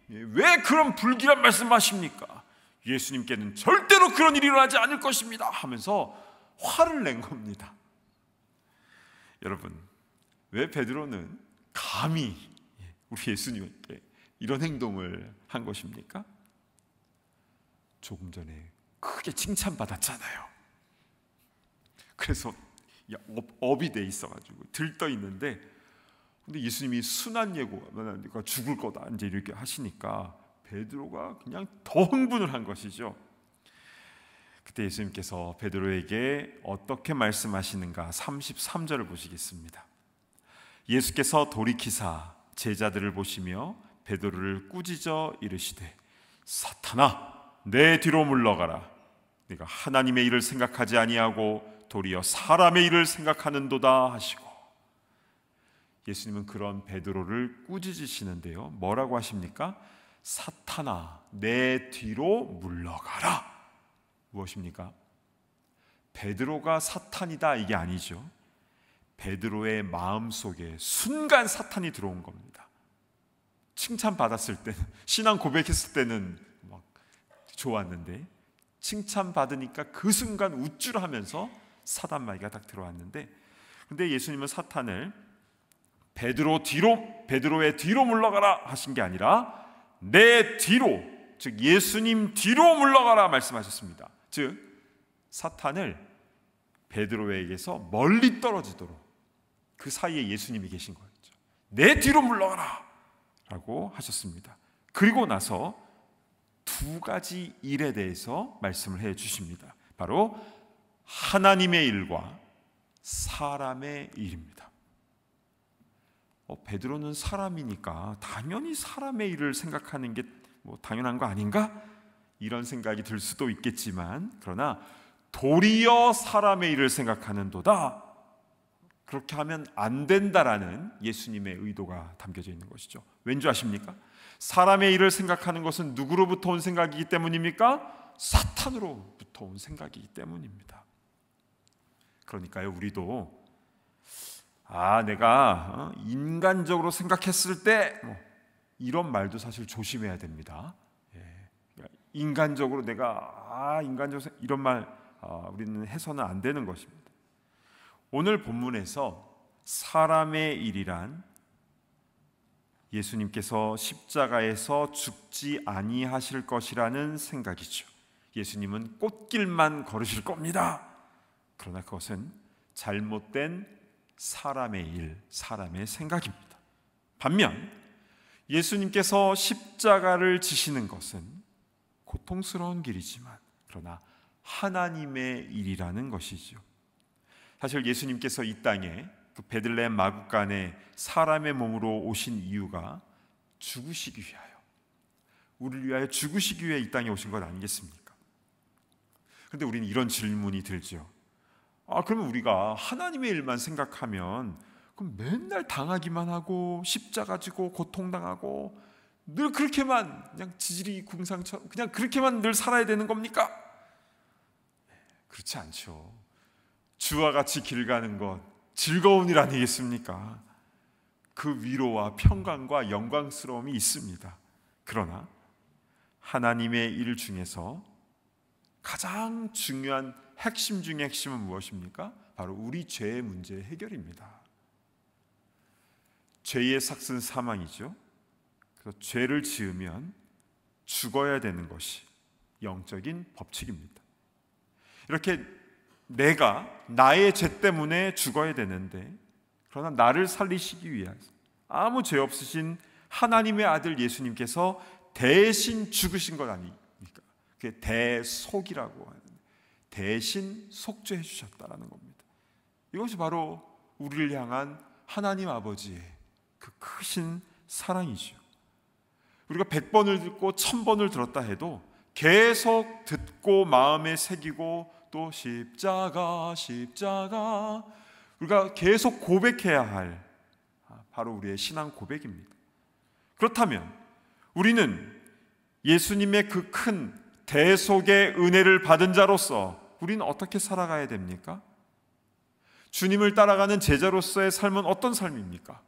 왜 그런 불길한 말씀하십니까? 예수님께는 절대로 그런 일이 일어나지 않을 것입니다 하면서 화를 낸 겁니다. 여러분, 왜 베드로는 감히 우리 예수님께 이런 행동을 한 것입니까? 조금 전에 크게 칭찬받았잖아요. 그래서 업이 돼 있어가지고 들떠 있는데, 근데 예수님이 순한 예고가 내가 죽을 거다 이제 이렇게 하시니까 베드로가 그냥 더 흥분을 한 것이죠. 그때 예수님께서 베드로에게 어떻게 말씀하시는가 33절을 보시겠습니다. 예수께서 돌이키사 제자들을 보시며 베드로를 꾸짖어 이르시되 사탄아 내 뒤로 물러가라. 네가 하나님의 일을 생각하지 아니하고 도리어 사람의 일을 생각하는도다 하시고, 예수님은 그런 베드로를 꾸짖으시는데요, 뭐라고 하십니까? 사탄아 내 뒤로 물러가라. 무엇입니까? 베드로가 사탄이다 이게 아니죠. 베드로의 마음속에 순간 사탄이 들어온 겁니다. 칭찬받았을 때는, 신앙 고백했을 때는 막 좋았는데 칭찬받으니까 그 순간 우쭐하면서 사단 마귀가 딱 들어왔는데, 근데 예수님은 사탄을 베드로의 뒤로 물러가라 하신 게 아니라 내 뒤로, 즉 예수님 뒤로 물러가라 말씀하셨습니다. 즉 사탄을 베드로에게서 멀리 떨어지도록 그 사이에 예수님이 계신 거였죠. 내 뒤로 물러가라 라고 하셨습니다. 그리고 나서 두 가지 일에 대해서 말씀을 해 주십니다. 바로 하나님의 일과 사람의 일입니다. 베드로는 사람이니까 당연히 사람의 일을 생각하는 게 당연한 거 아닌가? 이런 생각이 들 수도 있겠지만, 그러나 도리어 사람의 일을 생각하는도다, 그렇게 하면 안 된다라는 예수님의 의도가 담겨져 있는 것이죠. 왠지 아십니까? 사람의 일을 생각하는 것은 누구로부터 온 생각이기 때문입니까? 사탄으로부터 온 생각이기 때문입니다. 그러니까요, 우리도 내가 인간적으로 생각했을 때 이런 말도 사실 조심해야 됩니다. 인간적으로 내가 인간적으로 이런 말 우리는 해서는 안 되는 것입니다. 오늘 본문에서 사람의 일이란 예수님께서 십자가에서 죽지 아니하실 것이라는 생각이죠. 예수님은 꽃길만 걸으실 겁니다. 그러나 그것은 잘못된 사람의 일, 사람의 생각입니다. 반면 예수님께서 십자가를 지시는 것은 고통스러운 길이지만 그러나 하나님의 일이라는 것이죠. 사실 예수님께서 이 땅에 그 베들레헴 마구간에 사람의 몸으로 오신 이유가 죽으시기 위하여, 우리를 위하여 죽으시기 위해 이 땅에 오신 것 아니겠습니까? 그런데 우리는 이런 질문이 들죠. 그러면 우리가 하나님의 일만 생각하면 그럼 맨날 당하기만 하고 십자가 지고 고통당하고 늘 그렇게만 그냥 지질이 궁상처럼 그냥 그렇게만 늘 살아야 되는 겁니까? 그렇지 않죠. 주와 같이 길 가는 것 즐거운 일 아니겠습니까? 그 위로와 평강과 영광스러움이 있습니다. 그러나 하나님의 일 중에서 가장 중요한 핵심 중의 핵심은 무엇입니까? 바로 우리 죄의 문제 해결입니다. 죄의 삭은 사망이죠. 그래서 죄를 지으면 죽어야 되는 것이 영적인 법칙입니다. 이렇게 내가 나의 죄 때문에 죽어야 되는데, 그러나 나를 살리시기 위해서 아무 죄 없으신 하나님의 아들 예수님께서 대신 죽으신 것 아닙니까? 그게 대속이라고 하는, 대신 속죄해 주셨다라는 겁니다. 이것이 바로 우리를 향한 하나님 아버지의 그 크신 사랑이죠. 우리가 100번을 듣고 1000번을 들었다 해도 계속 듣고 마음에 새기고 또 십자가 우리가 계속 고백해야 할 바로 우리의 신앙 고백입니다. 그렇다면 우리는 예수님의 그 큰 대속의 은혜를 받은 자로서 우리는 어떻게 살아가야 됩니까? 주님을 따라가는 제자로서의 삶은 어떤 삶입니까?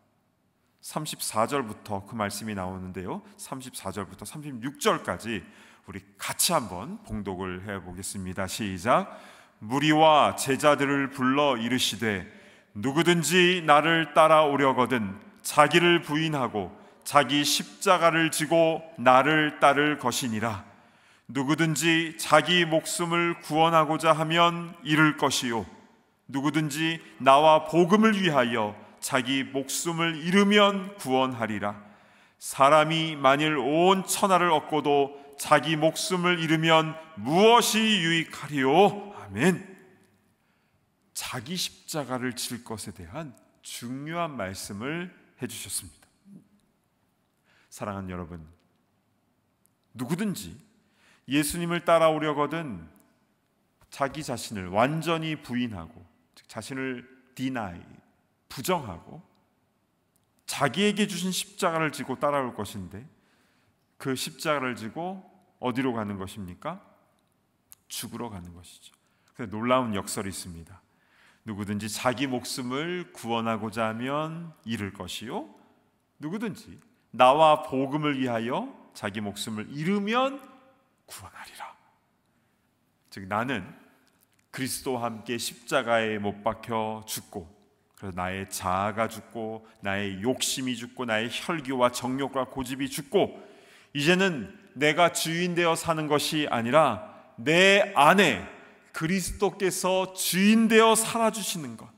34절부터 그 말씀이 나오는데요, 34절부터 36절까지 우리 같이 한번 봉독을 해보겠습니다. 시작. 무리와 제자들을 불러 이르시되 누구든지 나를 따라오려거든 자기를 부인하고 자기 십자가를 지고 나를 따를 것이니라. 누구든지 자기 목숨을 구원하고자 하면 잃을 것이요 누구든지 나와 복음을 위하여 자기 목숨을 잃으면 구원하리라. 사람이 만일 온 천하를 얻고도 자기 목숨을 잃으면 무엇이 유익하리요? 아멘. 자기 십자가를 질 것에 대한 중요한 말씀을 해주셨습니다. 사랑하는 여러분, 누구든지 예수님을 따라오려거든 자기 자신을 완전히 부인하고, 즉 자신을 deny, 부정하고 자기에게 주신 십자가를 지고 따라올 것인데, 그 십자가를 지고 어디로 가는 것입니까? 죽으러 가는 것이죠. 그런데 놀라운 역설이 있습니다. 누구든지 자기 목숨을 구원하고자 하면 잃을 것이요 누구든지 나와 복음을 위하여 자기 목숨을 잃으면 구원하리라. 즉 나는 그리스도와 함께 십자가에 못 박혀 죽고, 그래서 나의 자아가 죽고 나의 욕심이 죽고 나의 혈기와 정욕과 고집이 죽고, 이제는 내가 주인 되어 사는 것이 아니라 내 안에 그리스도께서 주인 되어 살아주시는 것,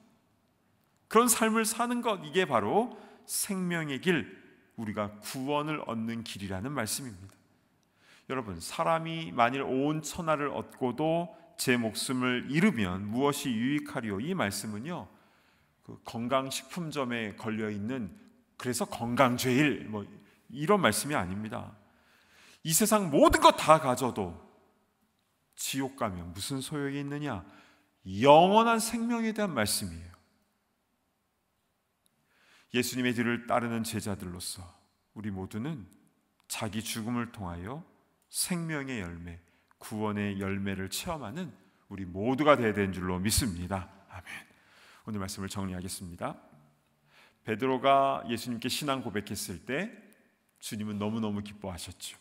그런 삶을 사는 것, 이게 바로 생명의 길, 우리가 구원을 얻는 길이라는 말씀입니다. 여러분, 사람이 만일 온 천하를 얻고도 제 목숨을 잃으면 무엇이 유익하리요? 이 말씀은요, 그 건강식품점에 걸려있는 그래서 건강죄일 이런 말씀이 아닙니다. 이 세상 모든 것 다 가져도 지옥 가면 무슨 소용이 있느냐? 영원한 생명에 대한 말씀이에요. 예수님의 뒤를 따르는 제자들로서 우리 모두는 자기 죽음을 통하여 생명의 열매, 구원의 열매를 체험하는 우리 모두가 되어야 되는 줄로 믿습니다. 아멘. 오늘 말씀을 정리하겠습니다. 베드로가 예수님께 신앙 고백했을 때 주님은 너무너무 기뻐하셨죠.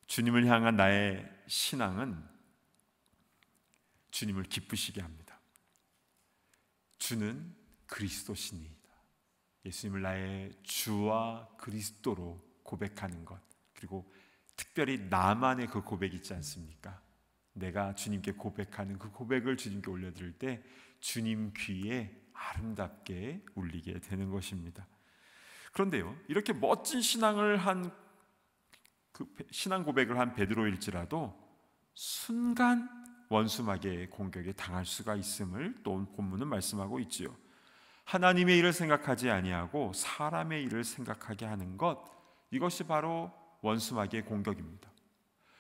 주님을 향한 나의 신앙은 주님을 기쁘시게 합니다. 주는 그리스도시니이다. 예수님을 나의 주와 그리스도로 고백하는 것, 그리고 특별히 나만의 그 고백이 있지 않습니까? 내가 주님께 고백하는 그 고백을 주님께 올려드릴 때 주님 귀에 아름답게 울리게 되는 것입니다. 그런데요, 이렇게 멋진 신앙을 한 그 신앙 고백을 한 베드로일지라도 순간 원수마귀의 공격에 당할 수가 있음을 또 본문은 말씀하고 있지요. 하나님의 일을 생각하지 아니하고 사람의 일을 생각하게 하는 것, 이것이 바로 원수마귀의 공격입니다.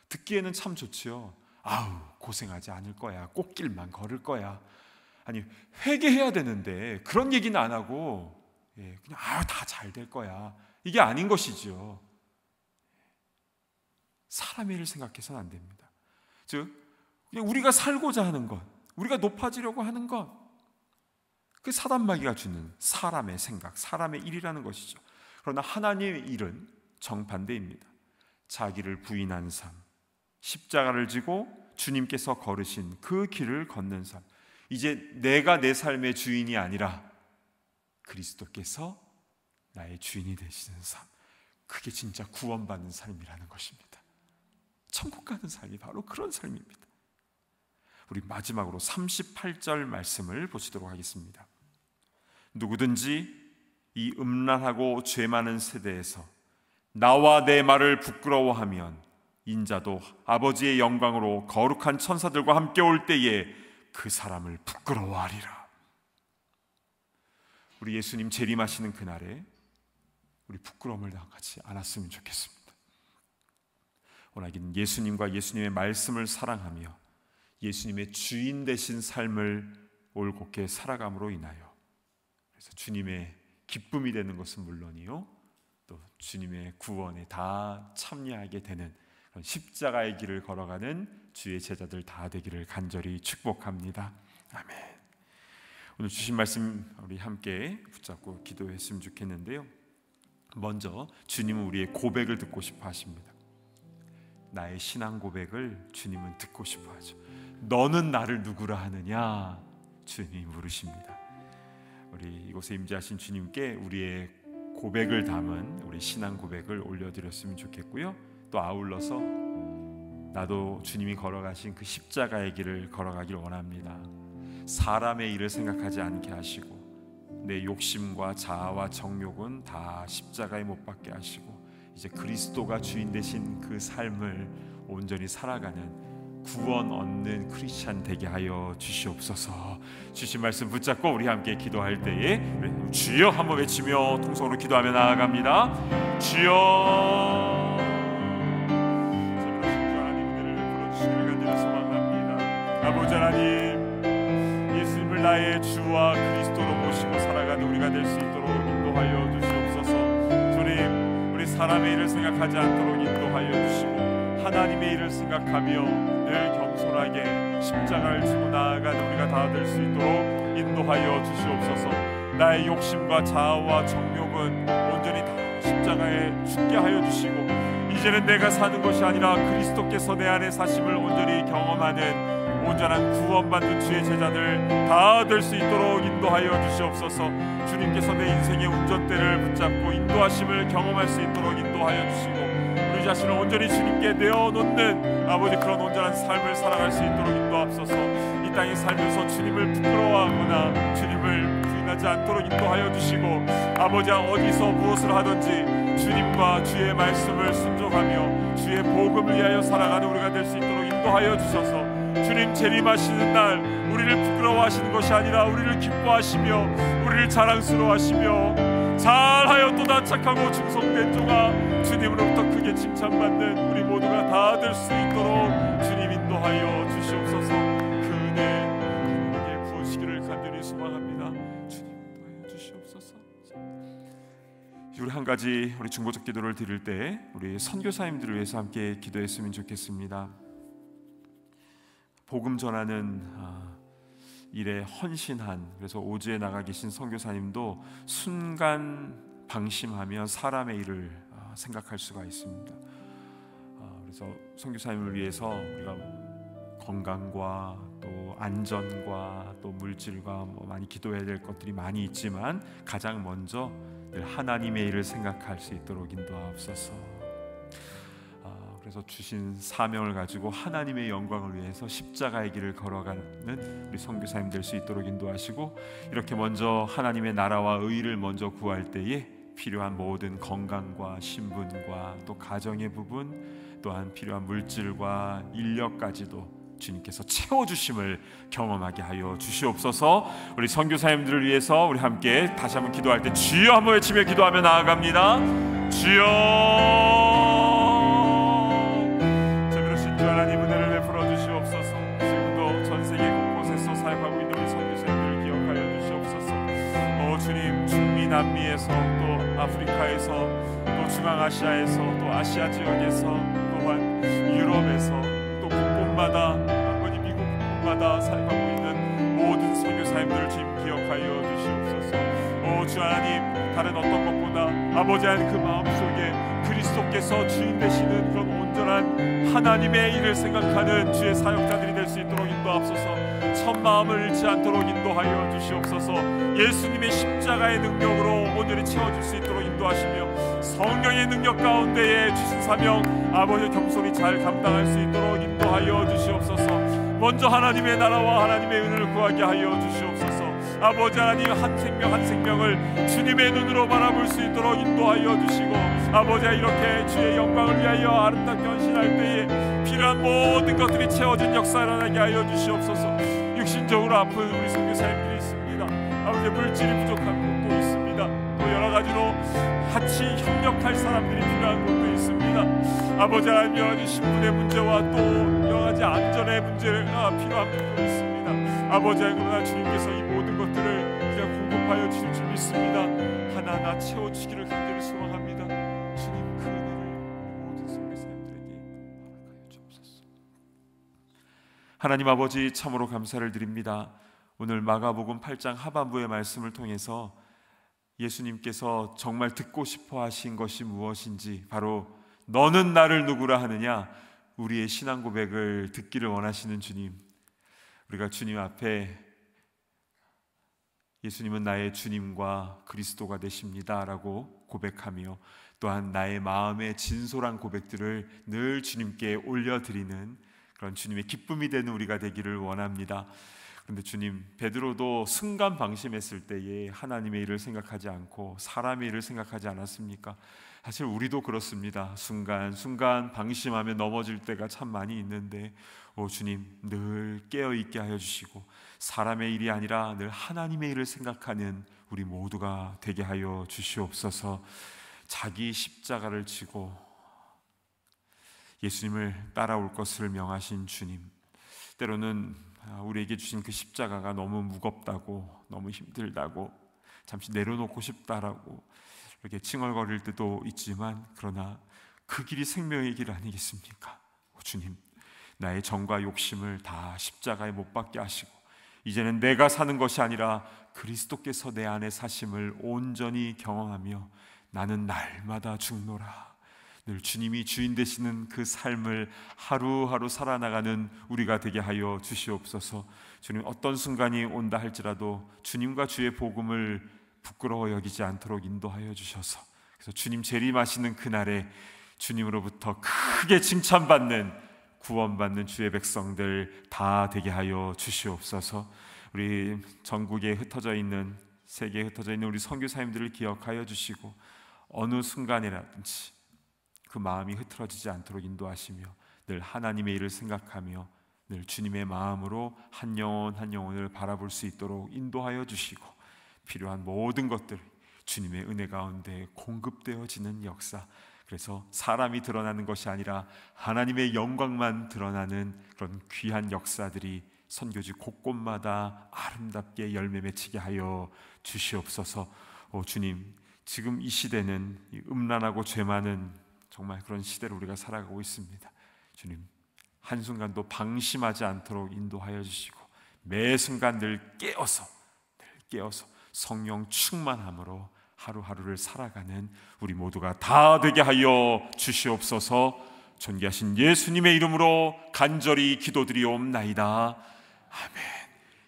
듣기에는 참 좋지요. 아우, 고생하지 않을 거야, 꽃길만 걸을 거야. 아니, 회개해야 되는데 그런 얘기는 안 하고 그냥 다 잘 될 거야, 이게 아닌 것이지요. 사람의 일을 생각해서는 안 됩니다. 즉 그냥 우리가 살고자 하는 것, 우리가 높아지려고 하는 것, 그 사단마귀가 주는 사람의 생각, 사람의 일이라는 것이죠. 그러나 하나님의 일은 정반대입니다. 자기를 부인한 삶, 십자가를 지고 주님께서 걸으신 그 길을 걷는 삶, 이제 내가 내 삶의 주인이 아니라 그리스도께서 나의 주인이 되시는 삶, 그게 진짜 구원받는 삶이라는 것입니다. 천국 가는 삶이 바로 그런 삶입니다. 우리 마지막으로 38절 말씀을 보시도록 하겠습니다. 누구든지 이 음란하고 죄 많은 세대에서 나와 내 말을 부끄러워하면 인자도 아버지의 영광으로 거룩한 천사들과 함께 올 때에 그 사람을 부끄러워하리라. 우리 예수님 재림하시는 그날에 우리 부끄러움을 당하지 않았으면 좋겠습니다. 원하기는 예수님과 예수님의 말씀을 사랑하며 예수님의 주인 되신 삶을 올곧게 살아감으로 인하여, 그래서 주님의 기쁨이 되는 것은 물론이요, 또 주님의 구원에 다 참여하게 되는 그런 십자가의 길을 걸어가는 주의 제자들 다 되기를 간절히 축복합니다. 아멘. 오늘 주신 말씀 우리 함께 붙잡고 기도했으면 좋겠는데요, 먼저 주님은 우리의 고백을 듣고 싶어 하십니다. 나의 신앙 고백을 주님은 듣고 싶어 하죠. 너는 나를 누구라 하느냐? 주님이 물으십니다. 우리 이곳에 임재하신 주님께 우리의 고백을 담은 우리 신앙 고백을 올려드렸으면 좋겠고요. 또 아울러서 나도 주님이 걸어가신 그 십자가의 길을 걸어가길 원합니다. 사람의 일을 생각하지 않게 하시고 내 욕심과 자아와 정욕은 다 십자가에 못 박게 하시고 이제 그리스도가 주인 되신 그 삶을 온전히 살아가는 구원 얻는 크리스찬 되게 하여 주시옵소서. 주신 말씀 붙잡고 우리 함께 기도할 때에 주여 한번 외치며 통성으로 기도하며 나아갑니다. 주여. 아버지 하나님, 예수님을 나의 주와 그리스도로 모시고 살아가는 우리가 될 수 있도록 인도하여 주시옵소서. 주님, 우리 사람의 일을 생각하지 않도록 인도하여 주시고 하나님의 일을 생각하며 늘 겸손하게 십자가를 지고 나아가는 우리가 다 될 수 있도록 인도하여 주시옵소서. 나의 욕심과 자아와 정욕은 온전히 다 십자가에 죽게 하여 주시고 이제는 내가 사는 것이 아니라 그리스도께서 내 안에 사심을 온전히 경험하는 온전한 구원받는 주의 제자들 다 될 수 있도록 인도하여 주시옵소서. 주님께서 내 인생의 운전대를 붙잡고 인도하심을 경험할 수 있도록 인도하여 주시고 우리 자신을 온전히 주님께 내어놓는 아버지 그런 온전한 삶을 살아갈 수 있도록 인도하옵소서. 이 땅에 살면서 주님을 부끄러워하거나 주님을 부인하지 않도록 인도하여 주시고 아버지 어디서 무엇을 하든지 주님과 주의 말씀을 순종하며 주의 복음을 위하여 살아가는 우리가 될 수 있도록 인도하여 주셔서 주님 재림하시는 날 우리를 부끄러워하시는 것이 아니라 우리를 기뻐하시며 우리를 자랑스러워하시며 잘하여 또다 착하고 충성된 종아 주님으로부터 크게 칭찬받는 우리 모두가 다 될 수 있도록 주님 인도하여 주시옵소서. 그 은혜 부으시기를 간절히 소망합니다. 주님 인도하여 주시옵소서. 우리 한 가지 우리 중보적 기도를 드릴 때 우리 선교사님들을 위해서 함께 기도했으면 좋겠습니다. 복음 전하는 일에 헌신한, 그래서 오주에 나가 계신 선교사님도 순간 방심하면 사람의 일을 생각할 수가 있습니다. 그래서 선교사님을 위해서 우리가 건강과 또 안전과 또 물질과 많이 기도해야 될 것들이 많이 있지만 가장 먼저 늘 하나님의 일을 생각할 수 있도록 인도하옵소서. 그래서 주신 사명을 가지고 하나님의 영광을 위해서 십자가의 길을 걸어가는 우리 선교사님 될 수 있도록 인도하시고 이렇게 먼저 하나님의 나라와 의를 먼저 구할 때에 필요한 모든 건강과 신분과 또 가정의 부분 또한 필요한 물질과 인력까지도 주님께서 채워주심을 경험하게 하여 주시옵소서. 우리 선교사님들을 위해서 우리 함께 다시 한번 기도할 때 주여 한번 외치며 기도하며 나아갑니다. 주여. 하나님 은혜를 베풀어 주시옵소서. 지금도 전 세계 곳곳에서 사역하고 있는 우리 선교사님들을 기억하여 주시옵소서. 주님 중미 남미에서 또 아프리카에서 또 중앙아시아에서 또 아시아 지역에서 또한 유럽에서 또 곳곳마다 아버지 미국 곳곳마다 사역하고 있는 모든 선교사님들을 지금 기억하여 주시옵소서. 주 하나님 다른 어떤 것보다 아버지 하나님 그 마음속에 그리스도께서 주인 되시는 그런 온전한 하나님의 일을 생각하는 주의 사역자들이 될 수 있도록 인도하옵소서. 첫 마음을 잃지 않도록 인도하여 주시옵소서. 예수님의 십자가의 능력으로 온전히 채워줄 수 있도록 인도하시며 성령의 능력 가운데에 주신 사명 아버지 겸손히 잘 감당할 수 있도록 인도하여 주시옵소서. 먼저 하나님의 나라와 하나님의 은혜를 구하게 하여 주시옵소서. 아버지 하나님 한 생명 한 생명을 주님의 눈으로 바라볼 수 있도록 인도하여 주시고 아버지 이렇게 주의 영광을 위하여 아름답게 헌신할 때에 필요한 모든 것들이 채워진 역사를 일어나게 하여 주시옵소서. 육신적으로 아픈 우리 선교사님들이 있습니다. 아버지 물질이 부족한 곳도 있습니다. 또 여러 가지로 같이 협력할 사람들이 필요한 곳도 있습니다. 아버지 하나님 여러 가지 신분의 문제와 또 여러 가지 안전의 문제가 필요한 곳도 있습니다. 아버지 하나님 그러나 주님께서 이 모든 것들을 그냥 공급하여 주실 줄 믿습니다. 하나하나 채워주시기를 간절히 소망합니다. 주님 그 은혜를 우리 모든 선교사님들에게 허락하여 주옵소서. 하나님 아버지 참으로 감사를 드립니다. 오늘 마가복음 8장 하반부의 말씀을 통해서 예수님께서 정말 듣고 싶어 하신 것이 무엇인지 바로 너는 나를 누구라 하느냐 우리의 신앙 고백을 듣기를 원하시는 주님, 우리가 주님 앞에 예수님은 나의 주님과 그리스도가 되십니다라고 고백하며 또한 나의 마음의 진솔한 고백들을 늘 주님께 올려드리는 그런 주님의 기쁨이 되는 우리가 되기를 원합니다. 그런데 주님, 베드로도 순간 방심했을 때에 하나님의 일을 생각하지 않고 사람의 일을 생각하지 않았습니까? 사실 우리도 그렇습니다. 순간 방심하며 넘어질 때가 참 많이 있는데 주님, 늘 깨어있게 하여 주시고 사람의 일이 아니라 늘 하나님의 일을 생각하는 우리 모두가 되게 하여 주시옵소서. 자기 십자가를 지고 예수님을 따라올 것을 명하신 주님, 때로는 우리에게 주신 그 십자가가 너무 무겁다고, 너무 힘들다고, 잠시 내려놓고 싶다라고 이렇게 칭얼거릴 때도 있지만, 그러나 그 길이 생명의 길 아니겠습니까? 주님, 나의 정과 욕심을 다 십자가에 못 박게 하시고 이제는 내가 사는 것이 아니라 그리스도께서 내 안에 사심을 온전히 경험하며 나는 날마다 죽노라, 늘 주님이 주인 되시는 그 삶을 하루하루 살아나가는 우리가 되게 하여 주시옵소서. 주님, 어떤 순간이 온다 할지라도 주님과 주의 복음을 부끄러워 여기지 않도록 인도하여 주셔서, 그래서 주님 재림하시는 그날에 주님으로부터 크게 칭찬받는, 구원받는 주의 백성들 다 되게 하여 주시옵소서. 우리 전국에 흩어져 있는, 세계에 흩어져 있는 우리 선교사님들을 기억하여 주시고 어느 순간이라든지 그 마음이 흐트러지지 않도록 인도하시며 늘 하나님의 일을 생각하며 늘 주님의 마음으로 한 영혼 한 영혼을 바라볼 수 있도록 인도하여 주시고 필요한 모든 것들 주님의 은혜 가운데 공급되어지는 역사, 그래서 사람이 드러나는 것이 아니라 하나님의 영광만 드러나는 그런 귀한 역사들이 선교지 곳곳마다 아름답게 열매 맺히게 하여 주시옵소서. 주님, 지금 이 시대는 음란하고 죄 많은 정말 그런 시대를 우리가 살아가고 있습니다. 주님, 한순간도 방심하지 않도록 인도하여 주시고 매 순간 늘 깨어서 성령 충만함으로 하루하루를 살아가는 우리 모두가 다 되게 하여 주시옵소서. 존귀하신 예수님의 이름으로 간절히 기도드리옵나이다. 아멘.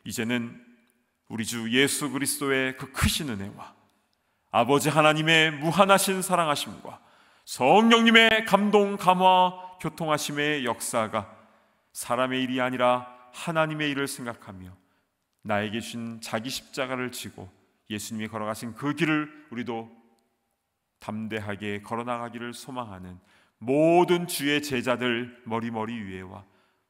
이제는 우리 주 예수 그리스도의 그 크신 은혜와 아버지 하나님의 무한하신 사랑하심과 성령님의 감동, 감화, 교통하심의 역사가 사람의 일이 아니라 하나님의 일을 생각하며 나에게 주신 자기 십자가를 지고 예수님이 걸어가신 그 길을 우리도 담대하게 걸어나가기를 소망하는 모든 주의 제자들 머리머리 위에와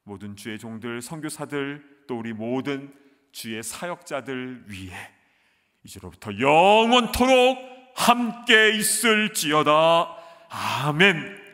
모든 주의 종들, 선교사들, 또 우리 모든 주의 사역자들 위에 이제로부터 영원토록 함께 있을지어다. 아멘.